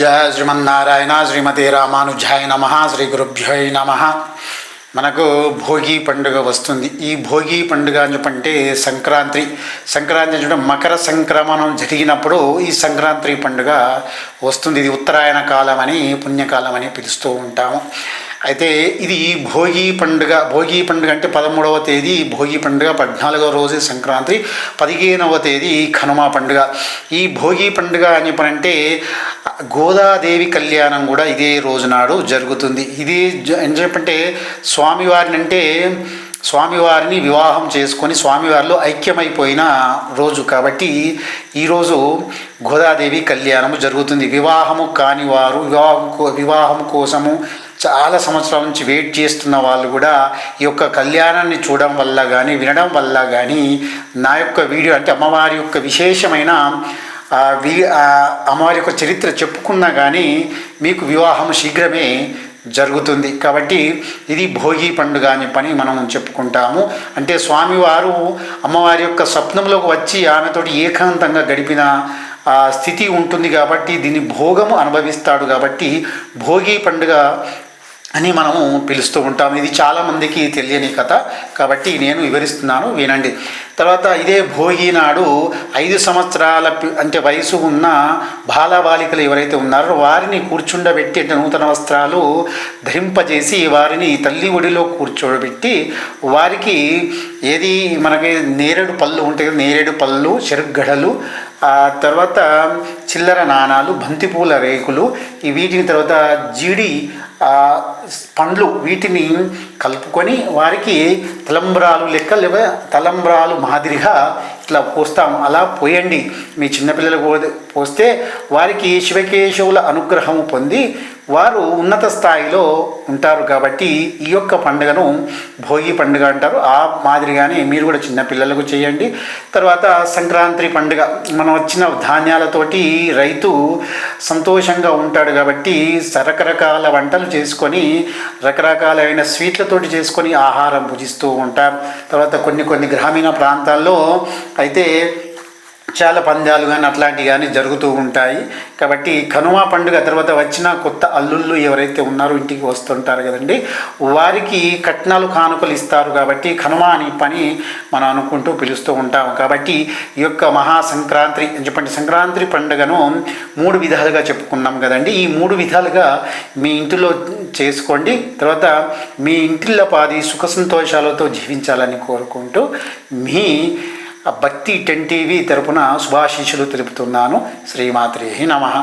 జయ శ్రీమన్నారాయణ శ్రీమతే రామానుజాయ నమ శ్రీ గురుభ్యో నమ. మనకు భోగి పండుగ వస్తుంది. ఈ భోగి పండుగ అని చెప్పంటే సంక్రాంతి అంటే మకర సంక్రమణం జరిగినప్పుడు ఈ సంక్రాంతి పండుగ వస్తుంది. ఇది ఉత్తరాయణ కాలం అని పుణ్యకాలం అని పిలుస్తూ ఉంటాము. అయితే ఇది భోగి పండుగ అంటే 13వ తేదీ భోగి పండుగ, 14వ రోజు సంక్రాంతి, 15వ తేదీ కనుమ పండుగ. ఈ భోగి పండుగ అని చెప్పనంటే గోదాదేవి కళ్యాణం కూడా ఇదే రోజు నాడు జరుగుతుంది. ఇది ఏం చెప్పంటే స్వామివారిని వివాహం చేసుకొని స్వామివారిలో ఐక్యమైపోయిన రోజు కాబట్టి ఈరోజు గోదాదేవి కళ్యాణము జరుగుతుంది. వివాహము కాని వారు వివాహం కోసము చాలా సంవత్సరాల నుంచి వెయిట్ చేస్తున్న వాళ్ళు కూడా ఈ యొక్క కళ్యాణాన్ని చూడడం వల్ల కానీ వినడం వల్ల కానీ నా యొక్క వీడియో అంటే అమ్మవారి యొక్క విశేషమైన అమ్మవారి యొక్క చరిత్ర చెప్పుకున్నా కానీ మీకు వివాహం శీఘ్రమే జరుగుతుంది. కాబట్టి ఇది భోగి పండుగ అని పని మనం చెప్పుకుంటాము. అంటే స్వామివారు అమ్మవారి యొక్క స్వప్నంలోకి వచ్చి ఆమెతోటి ఏకాంతంగా గడిపిన స్థితి ఉంటుంది కాబట్టి దీన్ని భోగము అనుభవిస్తాడు కాబట్టి భోగి పండుగ అని మనము పిలుస్తూ ఉంటాము. ఇది చాలామందికి తెలియని కథ కాబట్టి నేను వివరిస్తున్నాను, వినండి. తర్వాత ఇదే భోగి నాడు 5 సంవత్సరాల అంటే వయసు ఉన్న బాలబాలికలు ఎవరైతే ఉన్నారో వారిని కూర్చుండబెట్టి అంటే నూతన వస్త్రాలు ధరింపజేసి వారిని తల్లి ఒడిలో కూర్చోబెట్టి వారికి ఏది మనకి నేరేడు పళ్ళు ఉంటాయి కదా, నేరేడు పళ్ళు, చెరుగడలు, తర్వాత చిల్లర నాణాలు, బంతిపూల రేకులు, వీటిని తర్వాత జీడి పండ్లు వీటిని కలుపుకొని వారికి తలంబ్రాలు లెక్క లేదా తలంబ్రాలు మాదిరిగా ఇట్లా పోస్తాము. అలా పోయండి. మీ చిన్నపిల్లలకు పోస్తే వారికి శివకేశవుల అనుగ్రహం పొంది వారు ఉన్నత స్థాయిలో ఉంటారు. కాబట్టి ఈ యొక్క పండుగను భోగి పండుగ అంటారు. ఆ మాదిరిగానే మీరు కూడా చిన్నపిల్లలకు చేయండి. తర్వాత సంక్రాంతి పండుగ మనం వచ్చిన ధాన్యాలతోటి రైతు సంతోషంగా ఉంటాడు కాబట్టి రకరకాల వంటలు చేసుకొని రకరకాలైన స్వీట్లతోటి చేసుకొని ఆహారం భుజిస్తూ ఉంటారు. తర్వాత కొన్ని గ్రామీణ ప్రాంతాల్లో అయితే చాలా పందాలు కానీ అట్లాంటివి కానీ జరుగుతూ ఉంటాయి. కాబట్టి కనుమ పండుగ తర్వాత వచ్చిన కొత్త అల్లుళ్ళు ఎవరైతే ఉన్నారో ఇంటికి వస్తుంటారు కదండి, వారికి కట్నాలు కానుకలు ఇస్తారు. కాబట్టి కనుమ అని పని మనం అనుకుంటూ పిలుస్తూ ఉంటాము. కాబట్టి ఈ యొక్క మహాసంక్రాంతి అని చెప్పండి సంక్రాంతి పండుగను 3 విధాలుగా చెప్పుకున్నాం కదండి. ఈ 3 విధాలుగా మీ ఇంటిలో చేసుకోండి. తర్వాత మీ ఇంటిలో పాది సుఖ సంతోషాలతో జీవించాలని కోరుకుంటూ మీ భక్తి 10 టీవీ తరపున శుభాశీస్సులు తెలుపుతున్నాను. శ్రీమాత్రే నమః.